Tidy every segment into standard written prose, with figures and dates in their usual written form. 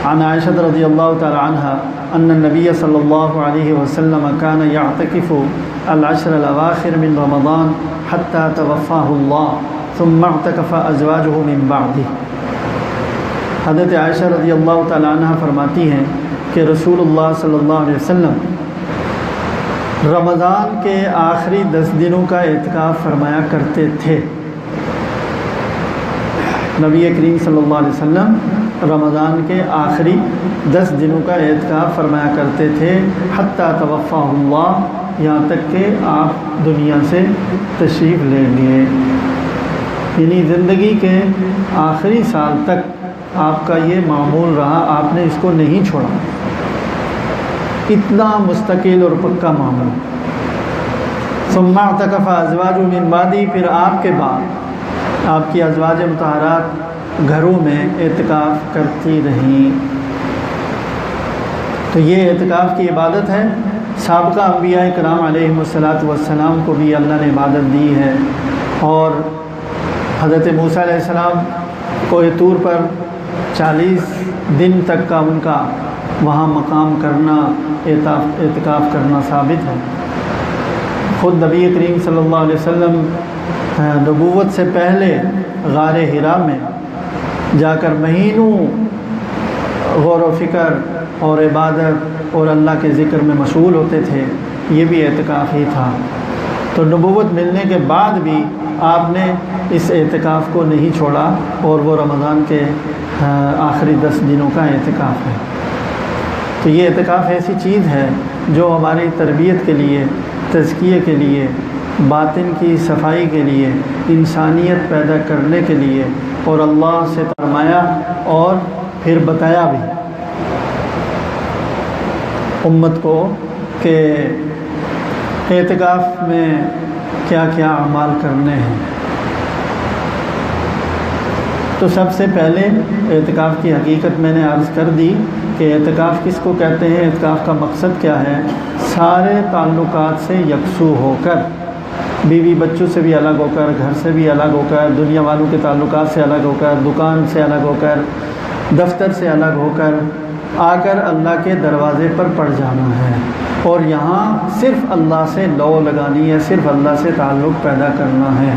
عن عائشة رضی اللہ تعالی عنہ ان النبی صلی اللہ علیہ وسلم كان يعتكف العشر الأواخر من رمضان حتى توفاه الله ثم اعتكف أزواجه من بعده۔ حضرت عائشہ رضی اللہ تعالی عنہ فرماتی ہیں کہ رسول اللہ صلی اللہ علیہ وسلم رمضان کے آخری 10 دنوں کا اعتکاف فرمایا کرتے تھے۔ نبی کریم صلی اللہ علیہ وسلم رمضان کے آخری 10 دنوں کا اعتکاف فرمایا کرتے تھے، حتیٰ توفاہ اللہ، یہاں تک کہ آپ دنیا سے تشریف لے گئے، یعنی زندگی کے آخری سال تک آپ کا یہ معمول رہا، آپ نے اس کو نہیں چھوڑا، اتنا مستقل اور پکا معمول۔ ثم اعتکف ازواج من بعدی، پھر آپ کے بعد آپ کی ازواج مطہرات گھروں میں اعتکاف کرتی رہیں۔ تو یہ اعتکاف کی عبادت ہے۔ سابقہ انبیاء کرام علیہم السلام کو بھی اللہ نے عبادت دی ہے، اور حضرت موسیٰ علیہ السلام کوہ طور پر 40 دن تک کا ان کا وہاں مقام کرنا، اعتکاف کرنا ثابت ہے۔ خود نبی کریم صلی اللہ علیہ وسلم نبوت سے پہلے غار حرا میں جا کر مہینوں غور و فکر اور عبادت اور اللہ کے ذکر میں مشغول ہوتے تھے، یہ بھی اعتکاف ہی تھا۔ تو نبوت ملنے کے بعد بھی آپ نے اس اعتکاف کو نہیں چھوڑا، اور وہ رمضان کے آخری 10 دنوں کا اعتکاف ہے۔ تو یہ اعتکاف ایسی چیز ہے جو ہماری تربیت کے لیے، تزکیے کے لیے، باطن کی صفائی کے لیے، انسانیت پیدا کرنے کے لیے، اور اللہ سے فرمایا اور پھر بتایا بھی امت کو کہ اعتکاف میں کیا کیا اعمال کرنے ہیں۔ تو سب سے پہلے اعتکاف کی حقیقت میں نے عرض کر دی کہ اعتکاف کس کو کہتے ہیں، اعتکاف کا مقصد کیا ہے؟ سارے تعلقات سے یکسو ہو کر، بیوی بچوں سے بھی الگ ہو کر، گھر سے بھی الگ ہو کر، دنیا والوں کے تعلقات سے الگ ہو کر، دکان سے الگ ہو کر، دفتر سے الگ ہو کر آ کر اللہ کے دروازے پر پڑ جانا ہے، اور یہاں صرف اللہ سے لو لگانی ہے، صرف اللہ سے تعلق پیدا کرنا ہے،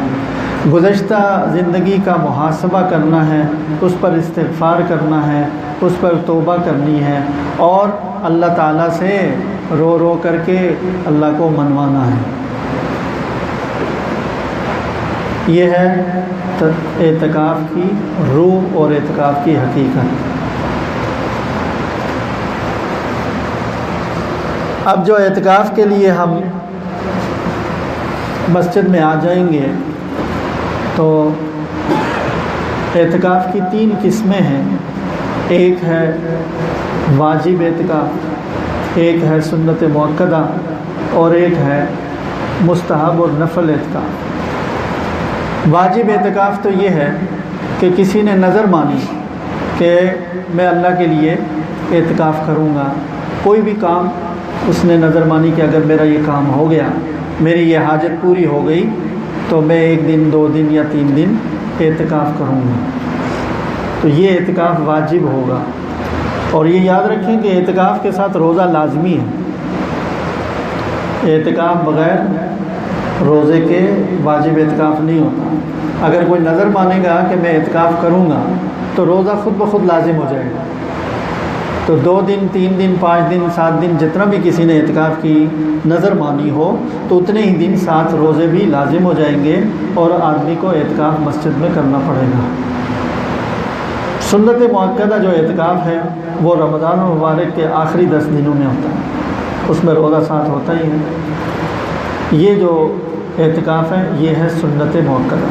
گزشتہ زندگی کا محاسبہ کرنا ہے، اس پر استغفار کرنا ہے، اس پر توبہ کرنی ہے، اور اللہ تعالیٰ سے رو رو کر کے اللہ کو منوانا ہے۔ یہ ہے اعتکاف کی روح اور اعتکاف کی حقیقت۔ اب جو اعتکاف کے لیے ہم مسجد میں آ جائیں گے تو اعتکاف کی 3 قسمیں ہیں۔ ایک ہے واجب اعتکاف، ایک ہے سنت مؤکدہ، اور ایک ہے مستحب اور نفل اعتکاف۔ واجب اعتکاف تو یہ ہے کہ کسی نے نظر مانی کہ میں اللہ کے لیے اعتکاف کروں گا، کوئی بھی کام اس نے نظر مانی کہ اگر میرا یہ کام ہو گیا، میری یہ حاجت پوری ہو گئی، تو میں 1 دن 2 دن یا 3 دن اعتکاف کروں گا، تو یہ اعتکاف واجب ہوگا۔ اور یہ یاد رکھیں کہ اعتکاف کے ساتھ روزہ لازمی ہے، اعتکاف بغیر روزے کے واجب اعتکاف نہیں ہوتا۔ اگر کوئی نظر مانے گا کہ میں اعتکاف کروں گا تو روزہ خود بخود لازم ہو جائے گا، تو 2 دن 3 دن 5 دن 7 دن جتنا بھی کسی نے اعتکاف کی نظر مانی ہو تو اتنے ہی دن 7 روزے بھی لازم ہو جائیں گے، اور آدمی کو اعتکاف مسجد میں کرنا پڑے گا۔ سنت مؤکدہ جو اعتکاف ہے وہ رمضان المبارک کے آخری 10 دنوں میں ہوتا ہے، اس میں روزہ ساتھ ہوتا ہی ہے۔ یہ جو اعتکاف ہے یہ ہے سنت مؤکدہ،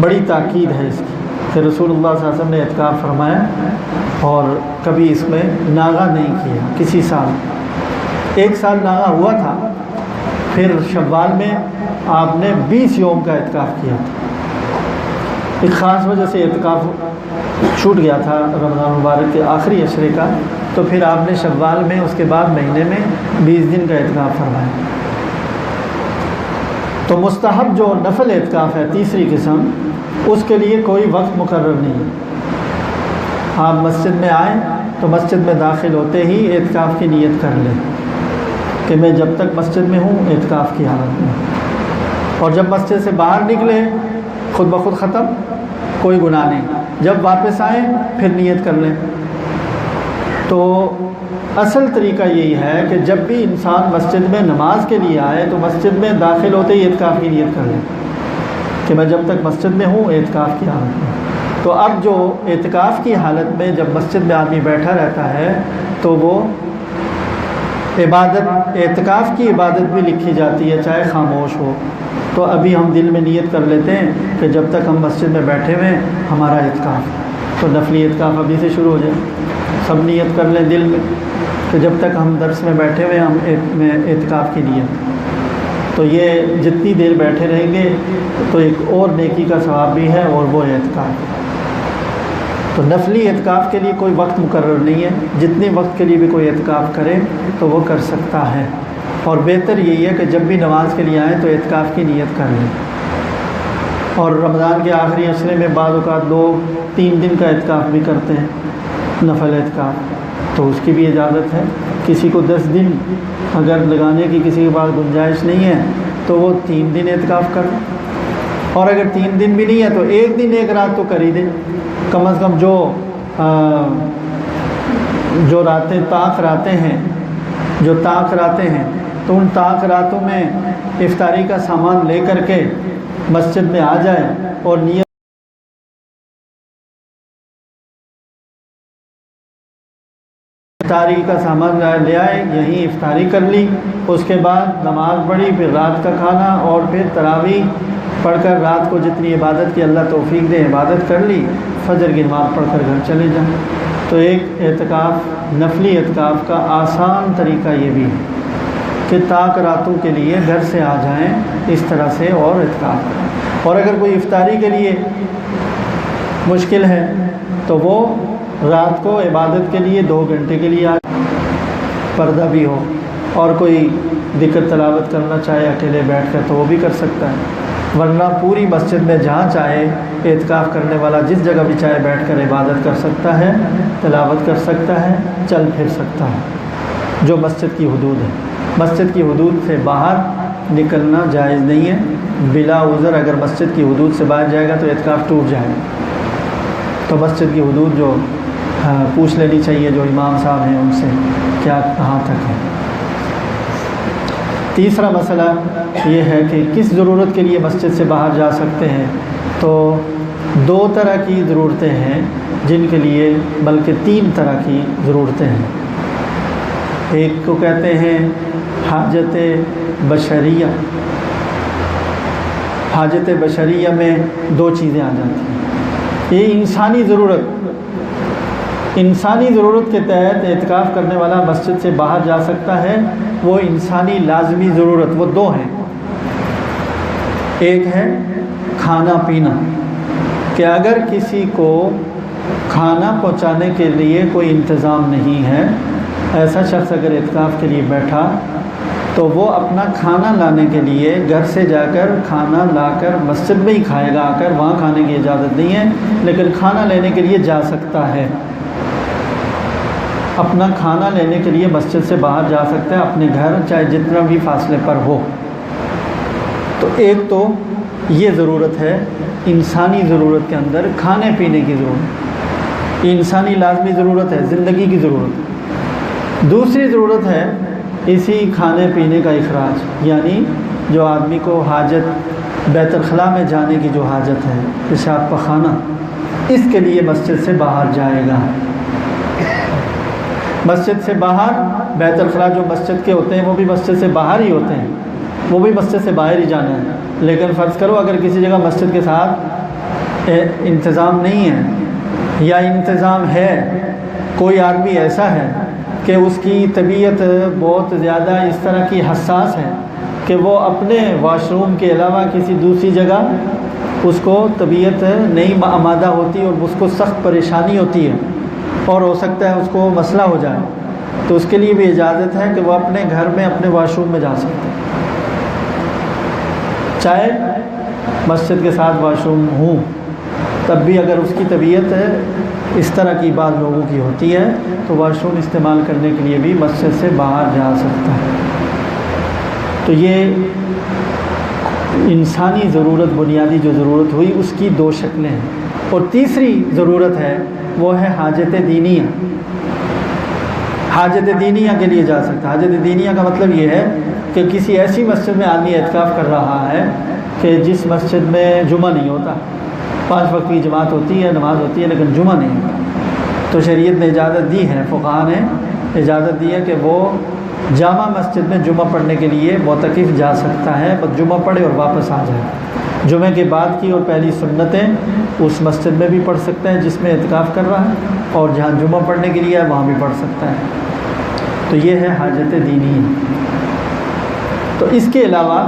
بڑی تاکید ہے اس کی کہ رسول اللہ صلی اللہ علیہ وسلم نے اعتکاف فرمایا اور کبھی اس میں ناغہ نہیں کیا۔ کسی سال 1 سال ناغہ ہوا تھا، پھر شوال میں آپ نے 20 یوم کا اعتکاف کیا تھا۔ ایک خاص وجہ سے اعتکاف چھوٹ گیا تھا رمضان مبارک کے آخری عشرے کا، تو پھر آپ نے شوال میں اس کے بعد مہینے میں 20 دن کا اعتکاف فرمایا۔ تو مستحب جو نفل اعتکاف ہے تیسری قسم، اس کے لیے کوئی وقت مقرر نہیں ہے، آپ مسجد میں آئیں تو مسجد میں داخل ہوتے ہی اعتکاف کی نیت کر لیں کہ میں جب تک مسجد میں ہوں اعتکاف کی حالت میں، اور جب مسجد سے باہر نکلے خود بخود ختم، کوئی گناہ نہیں، جب واپس آئیں پھر نیت کر لیں۔ تو اصل طریقہ یہی ہے کہ جب بھی انسان مسجد میں نماز کے لیے آئے تو مسجد میں داخل ہوتے ہی اعتکاف کی نیت کر لیں کہ میں جب تک مسجد میں ہوں اعتکاف کی حالت میں۔ تو اب جو اعتکاف کی حالت میں جب مسجد میں آدمی بیٹھا رہتا ہے تو وہ عبادت، اعتکاف کی عبادت بھی لکھی جاتی ہے چاہے خاموش ہو۔ تو ابھی ہم دل میں نیت کر لیتے ہیں کہ جب تک ہم مسجد میں بیٹھے ہوئے ہمارا اعتکاف، تو نفلی اعتکاف ابھی سے شروع ہو جائے، سب نیت کر لیں دل میں کہ جب تک ہم درس میں بیٹھے ہوئے ہم اعتکاف کی نیت۔ تو یہ جتنی دیر بیٹھے رہیں گے تو ایک اور نیکی کا ثواب بھی ہے، اور وہ اعتکاف۔ تو نفلی اعتکاف کے لیے کوئی وقت مقرر نہیں ہے، جتنے وقت کے لیے بھی کوئی اعتکاف کرے تو وہ کر سکتا ہے، اور بہتر یہی ہے کہ جب بھی نماز کے لیے آئیں تو اعتکاف کی نیت کر لیں۔ اور رمضان کے آخری عشرے میں بعض اوقات لوگ 3 دن کا اعتکاف بھی کرتے ہیں، نفل اعتکاف، تو اس کی بھی اجازت ہے۔ کسی کو 10 دن اگر لگانے کی کسی کے پاس گنجائش نہیں ہے تو وہ 3 دن اعتکاف کر، اور اگر 3 دن بھی نہیں ہے تو 1 دن 1 رات تو کر ہی دیں، کم از کم جو راتیں طاق راتیں ہیں، جو طاق راتیں ہیں تو ان طاق راتوں میں افطاری کا سامان لے کر کے مسجد میں آ جائیں اور نیت افطاری کا سامان لے آئے، یہیں افطاری کر لی، اس کے بعد نماز پڑھی، پھر رات کا کھانا، اور پھر تراویح پڑھ کر رات کو جتنی عبادت کی اللہ توفیق دے عبادت کر لی، فجر کی نماز پڑھ کر گھر چلے جائیں۔ تو ایک اعتکاف، نفلی اعتکاف کا آسان طریقہ یہ بھی ہے کہ طاق راتوں کے لیے گھر سے آ جائیں اس طرح سے اور اعتکاف کریں۔ اور اگر کوئی افطاری کے لیے مشکل ہے تو وہ رات کو عبادت کے لیے 2 گھنٹے کے لیے پردہ بھی ہو، اور کوئی ذکر تلاوت کرنا چاہے اکیلے بیٹھ کر تو وہ بھی کر سکتا ہے، ورنہ پوری مسجد میں جہاں چاہے اعتکاف کرنے والا جس جگہ بھی چاہے بیٹھ کر عبادت کر سکتا ہے، تلاوت کر سکتا ہے، چل پھر سکتا ہے، جو مسجد کی حدود ہے۔ مسجد کی حدود سے باہر نکلنا جائز نہیں ہے، بلا عذر اگر مسجد کی حدود سے باہر جائے گا تو اعتکاف ٹوٹ جائے گا۔ تو مسجد کی حدود جو پوچھ لینی چاہیے جو امام صاحب ہیں ان سے، کیا کہاں تک ہے۔ تیسرا مسئلہ یہ ہے کہ کس ضرورت کے لیے مسجد سے باہر جا سکتے ہیں۔ تو 2 طرح کی ضرورتیں ہیں جن کے لیے، بلکہ 3 طرح کی ضرورتیں ہیں۔ ایک کو کہتے ہیں حاجت بشریہ۔ حاجت بشریہ میں 2 چیزیں آ جاتی ہیں۔ یہ انسانی ضرورت کے تحت اعتکاف کرنے والا مسجد سے باہر جا سکتا ہے، وہ انسانی لازمی ضرورت، وہ 2 ہیں۔ ایک ہے کھانا پینا، کہ اگر کسی کو کھانا پہنچانے کے لیے کوئی انتظام نہیں ہے، ایسا شخص اگر اعتکاف کے لیے بیٹھا تو وہ اپنا کھانا لانے کے لیے گھر سے جا کر کھانا لا کر مسجد میں ہی کھائے گا، آ کر وہاں کھانے کی اجازت نہیں ہے، لیکن کھانا لینے کے لیے جا سکتا ہے، اپنا کھانا لینے کے لیے مسجد سے باہر جا سکتا ہے اپنے گھر، چاہے جتنا بھی فاصلے پر ہو۔ تو ایک تو یہ ضرورت ہے انسانی ضرورت کے اندر کھانے پینے کی ضرورت، یہ انسانی لازمی ضرورت ہے، زندگی کی ضرورت۔ دوسری ضرورت ہے اسی کھانے پینے کا اخراج، یعنی جو آدمی کو حاجت بیت الخلاء میں جانے کی جو حاجت ہے، پیشاب پخانہ، اس کے لیے مسجد سے باہر جائے گا۔ مسجد سے باہر، بیت الخلاء جو مسجد کے ہوتے ہیں وہ بھی مسجد سے باہر ہی ہوتے ہیں، وہ بھی مسجد سے باہر ہی جانا ہے۔ لیکن فرض کرو اگر کسی جگہ مسجد کے ساتھ انتظام نہیں ہے، یا انتظام ہے، کوئی آدمی ایسا ہے کہ اس کی طبیعت بہت زیادہ اس طرح کی حساس ہے کہ وہ اپنے واش روم کے علاوہ کسی دوسری جگہ اس کو طبیعت نہیں آمادہ ہوتی اور اس کو سخت پریشانی ہوتی ہے، اور ہو سکتا ہے اس کو مسئلہ ہو جائے، تو اس کے لیے بھی اجازت ہے کہ وہ اپنے گھر میں اپنے واش روم میں جا سکتے ہیں، چاہے مسجد کے ساتھ واش روم ہوں، تب بھی اگر اس کی طبیعت اس طرح کی بات لوگوں کی ہوتی ہے تو واش روم استعمال کرنے کے لیے بھی مسجد سے باہر جا سکتا ہے۔ تو یہ انسانی ضرورت، بنیادی جو ضرورت ہوئی اس کی دو شکلیں ہیں۔ اور تیسری ضرورت ہے وہ ہے حاجت دینیہ۔ حاجت دینیہ کے لیے جا سکتا ہے۔ حاجت دینیہ کا مطلب یہ ہے کہ کسی ایسی مسجد میں آدمی اعتکاف کر رہا ہے کہ جس مسجد میں جمعہ نہیں ہوتا، 5 وقت کی جماعت ہوتی ہے، نماز ہوتی ہے، لیکن جمعہ نہیں ہوتا، تو شریعت نے اجازت دی ہے، فقہاء نے اجازت دی ہے کہ وہ جامع مسجد میں جمعہ پڑھنے کے لیے معتکف جا سکتا ہے، بس جمعہ پڑھے اور واپس آ جائے۔ جمعے کے بعد کی اور پہلی سنتیں اس مسجد میں بھی پڑھ سکتا ہے جس میں اعتکاف کر رہا ہے، اور جہاں جمعہ پڑھنے کے لیے ہے وہاں بھی پڑھ سکتا ہے۔ تو یہ ہے حاجت دینی۔ تو اس کے علاوہ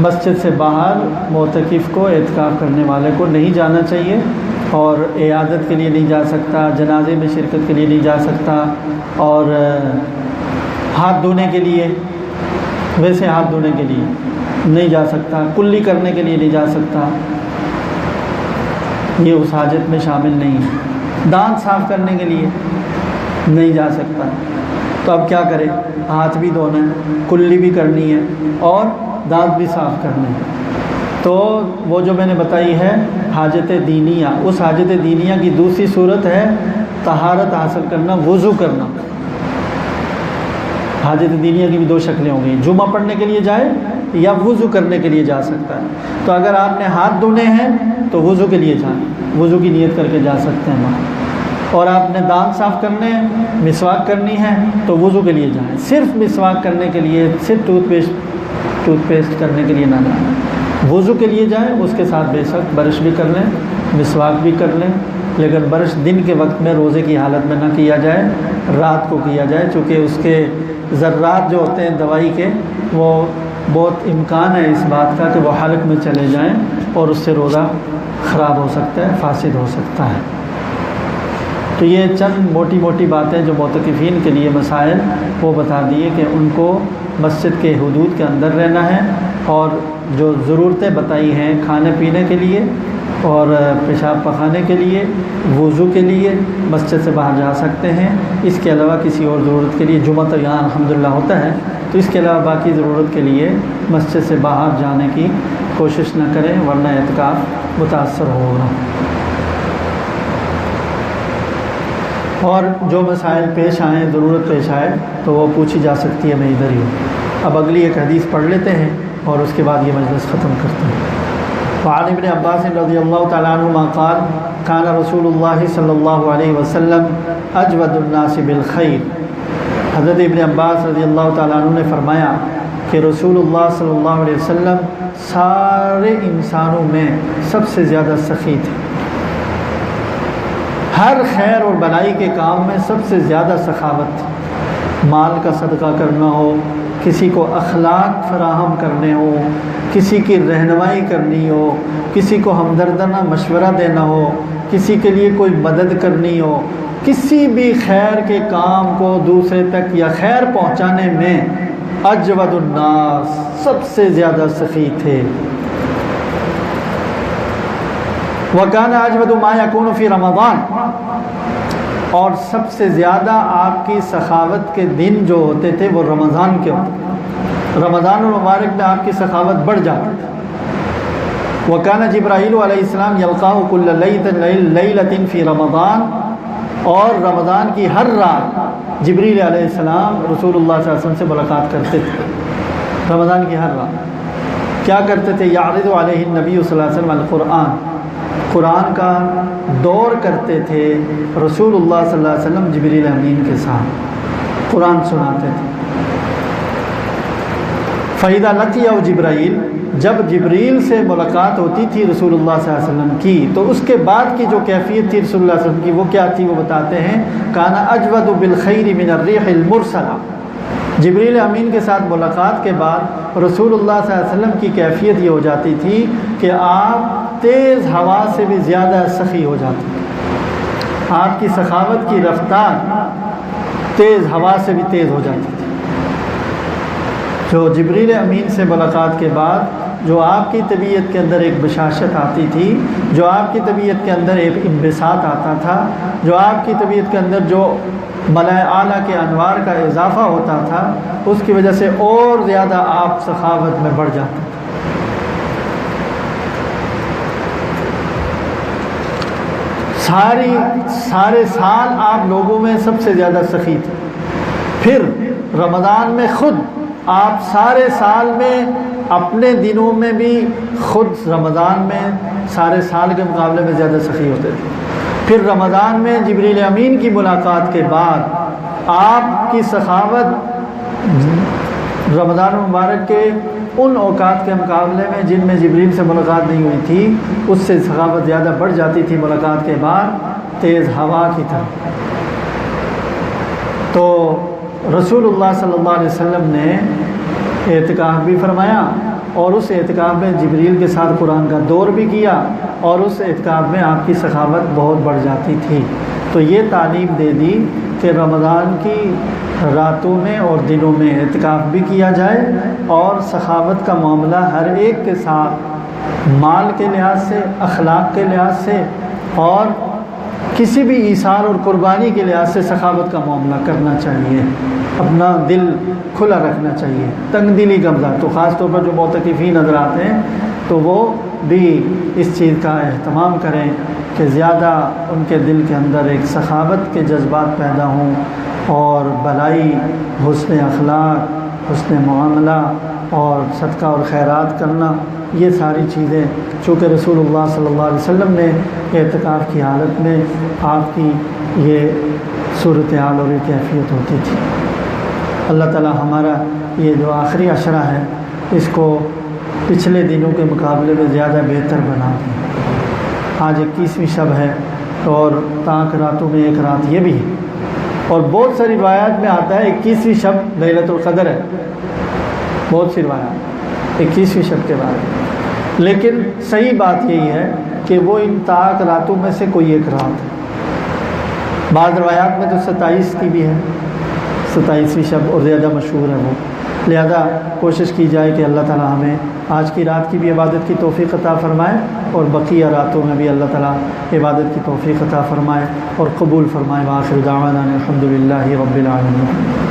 مسجد سے باہر معتکف کو، اعتکاف کرنے والے کو نہیں جانا چاہیے، اور عیادت کے لیے نہیں جا سکتا، جنازے میں شرکت کے لیے نہیں جا سکتا، اور ہاتھ دھونے کے لیے، ویسے ہاتھ دھونے کے لیے نہیں جا سکتا، کلی کرنے کے لیے نہیں جا سکتا، یہ اس حاجت میں شامل نہیں ہے۔ دانت صاف کرنے کے لیے نہیں جا سکتا، تو اب کیا کرے؟ ہاتھ بھی دھونا ہے، کلی بھی کرنی ہے، اور دانت بھی صاف کرنے ہیں۔ تو وہ جو میں نے بتائی ہے حاجت دینیہ، اس حاجت دینیہ کی دوسری صورت ہے طہارت حاصل کرنا، وضو کرنا۔ حاجت دینیہ کی بھی دو شکلیں ہوں گی، جمعہ پڑھنے کے لیے جائے یا وضو کرنے کے لیے جا سکتا ہے۔ تو اگر آپ نے ہاتھ دھونے ہیں تو وضو کے لیے جائیں، وضو کی نیت کر کے جا سکتے ہیں وہاں، اور آپ نے دانت صاف کرنے ہیں، مسواک کرنی ہے تو وضو کے لیے جائیں۔ صرف مسواک کرنے کے لیے، صرف ٹوتھ پیسٹ کرنے کے لیے نہ جائیں، وضو کے لیے جائیں، اس کے ساتھ بے شک برش بھی کر لیں، مسواک بھی کر لیں، لیکن برش دن کے وقت میں روزے کی حالت میں نہ کیا جائے، رات کو کیا جائے، چونکہ اس کے ذرات جو ہوتے ہیں دوائی کے، وہ بہت امکان ہے اس بات کا کہ وہ حلق میں چلے جائیں اور اس سے روزہ خراب ہو سکتا ہے، فاسد ہو سکتا ہے۔ تو یہ چند موٹی موٹی باتیں جو معتکفین کے لیے مسائل وہ بتا دیے کہ ان کو مسجد کے حدود کے اندر رہنا ہے، اور جو ضرورتیں بتائی ہیں کھانے پینے کے لیے اور پیشاب پخانے کے لیے، وضو کے لیے مسجد سے باہر جا سکتے ہیں۔ اس کے علاوہ کسی اور ضرورت کے لیے، جمعہ تو یہاں الحمدللہ ہوتا ہے، تو اس کے علاوہ باقی ضرورت کے لیے مسجد سے باہر جانے کی کوشش نہ کریں، ورنہ اعتکاف متاثر ہوگا۔ اور جو مسائل پیش آئیں، ضرورت پیش آئے تو وہ پوچھی جا سکتی ہے، میں ادھر ہی ہوں۔ اب اگلی ایک حدیث پڑھ لیتے ہیں اور اس کے بعد یہ مجلس ختم کرتے ہیں۔ وعن ابن عباس رضی اللہ تعالیٰ عنہما قال کان رسول اللہ صلی اللہ علیہ وسلم اجود الناس بالخیر۔ حضرت ابن عباس رضی اللہ تعالیٰ عنہ نے فرمایا کہ رسول اللہ صلی اللہ علیہ وسلم سارے انسانوں میں سب سے زیادہ سخی تھے، ہر خیر اور بھلائی کے کام میں سب سے زیادہ سخاوت تھی۔ مال کا صدقہ کرنا ہو، کسی کو اخلاق فراہم کرنے ہو، کسی کی رہنمائی کرنی ہو، کسی کو ہمدردانہ مشورہ دینا ہو، کسی کے لیے کوئی مدد کرنی ہو، کسی بھی خیر کے کام کو دوسرے تک یا خیر پہنچانے میں اجود الناس سب سے زیادہ سخی تھے۔ وَكَانَ أَجْوَدُ مَا يَكُونُ فِي رَمَضَانَ، اور سب سے زیادہ آپ کی سخاوت کے دن جو ہوتے تھے وہ رمضان کے ہوتے، رمضان المبارک میں آپ کی سخاوت بڑھ جاتی تھی۔ وَكَانَ جِبْرَائِيلُ علیہ السلام يَلْقَاهُ كُلَّ لَيْلَةٍ فِي رَمَضَانَ، اور رمضان کی ہر رات جبریل علیہ السلام رسول اللہ صلی اللہ علیہ وسلم سے ملاقات کرتے تھے۔ رمضان کی ہر رات کیا کرتے تھے؟ یعرض علیہ النبی صلی اللہ علیہ وسلم القرآن، قرآن کا دور کرتے تھے رسول اللہ صلی اللہ علیہ وسلم جبریل امین کے ساتھ، قرآن سناتے تھے۔ فَإِذَا لَقِيَهُ جبرائیل، جب جبریل سے ملاقات ہوتی تھی رسول اللہ صلی اللہ علیہ وسلم کی، تو اس کے بعد کی جو کیفیت تھی رسول اللہ صلی اللہ علیہ وسلم کی وہ کیا تھی؟ وہ بتاتے ہیں کَانَ أَجْوَدُ بِالْخَيْرِ مِنَ الرِّيحِ الْمُرْسَلَةِ۔ جبریل امین کے ساتھ ملاقات کے بعد رسول اللہ صلی اللہ علیہ وسلم کی کیفیت یہ ہو جاتی تھی کہ آپ تیز ہوا سے بھی زیادہ سخی ہو جاتے تھے، آپ کی سخاوت کی رفتار تیز ہوا سے بھی تیز ہو جاتی تھی۔ جو جبریل امین سے ملاقات کے بعد جو آپ کی طبیعت کے اندر ایک بشاشت آتی تھی، جو آپ کی طبیعت کے اندر ایک انبساط آتا تھا، جو آپ کی طبیعت کے اندر جو ملائے اعلیٰ کے انوار کا اضافہ ہوتا تھا، اس کی وجہ سے اور زیادہ آپ سخاوت میں بڑھ جاتے تھے۔ سارے سال آپ لوگوں میں سب سے زیادہ سخی تھے، پھر رمضان میں خود آپ سارے سال میں اپنے دنوں میں بھی خود رمضان میں سارے سال کے مقابلے میں زیادہ سخی ہوتے تھے۔ پھر رمضان میں جبریل امین کی ملاقات کے بعد آپ کی سخاوت رمضان مبارک کے ان اوقات کے مقابلے میں جن میں جبریل سے ملاقات نہیں ہوئی تھی، اس سے سخاوت زیادہ بڑھ جاتی تھی ملاقات کے بعد تیز ہوا کی طرح۔ تو رسول اللہ صلی اللہ علیہ وسلم نے اعتکاف بھی فرمایا، اور اس اعتکاف میں جبریل کے ساتھ قرآن کا دور بھی کیا، اور اس اعتکاف میں آپ کی سخاوت بہت بڑھ جاتی تھی۔ تو یہ تعلیم دے دی کہ رمضان کی راتوں میں اور دنوں میں اعتکاف بھی کیا جائے، اور سخاوت کا معاملہ ہر ایک کے ساتھ مال کے لحاظ سے، اخلاق کے لحاظ سے، اور کسی بھی ایثار اور قربانی کے لحاظ سے سخاوت کا معاملہ کرنا چاہیے، اپنا دل کھلا رکھنا چاہیے، تنگ دلی قبضہ۔ تو خاص طور پر جو معتکفین حضرات ہیں تو وہ بھی اس چیز کا اہتمام کریں کہ زیادہ ان کے دل کے اندر ایک سخاوت کے جذبات پیدا ہوں، اور بھلائی، حسن اخلاق، حسن معاملہ اور صدقہ اور خیرات کرنا، یہ ساری چیزیں چونکہ رسول اللہ صلی اللہ علیہ وسلم نے اعتکاف کی حالت میں آپ کی یہ صورتحال اور یہ کیفیت ہوتی تھی۔ اللہ تعالی ہمارا یہ جو آخری عشرہ ہے اس کو پچھلے دنوں کے مقابلے میں زیادہ بہتر بنا دیں۔ آج 21ویں شب ہے، اور تاک راتوں میں ایک رات یہ بھی ہے، اور بہت ساری روایات میں آتا ہے 21ویں شب لیلۃ القدر ہے، بہت سی روایات 21ویں شب کے بارے میں، لیکن صحیح بات یہی ہے کہ وہ ان تاک راتوں میں سے کوئی ایک رات ہے۔ بعض روایات میں تو 27 کی بھی ہے، 27ویں شب، اور زیادہ مشہور ہے وہ۔ لہذا کوشش کی جائے کہ اللہ تعالی ہمیں آج کی رات کی بھی عبادت کی توفیق عطا فرمائے، اور بقیہ راتوں میں بھی اللہ تعالی عبادت کی توفیق عطا فرمائے اور قبول فرمائے۔ وآخر دعوانا الحمد للہ رب العالمین۔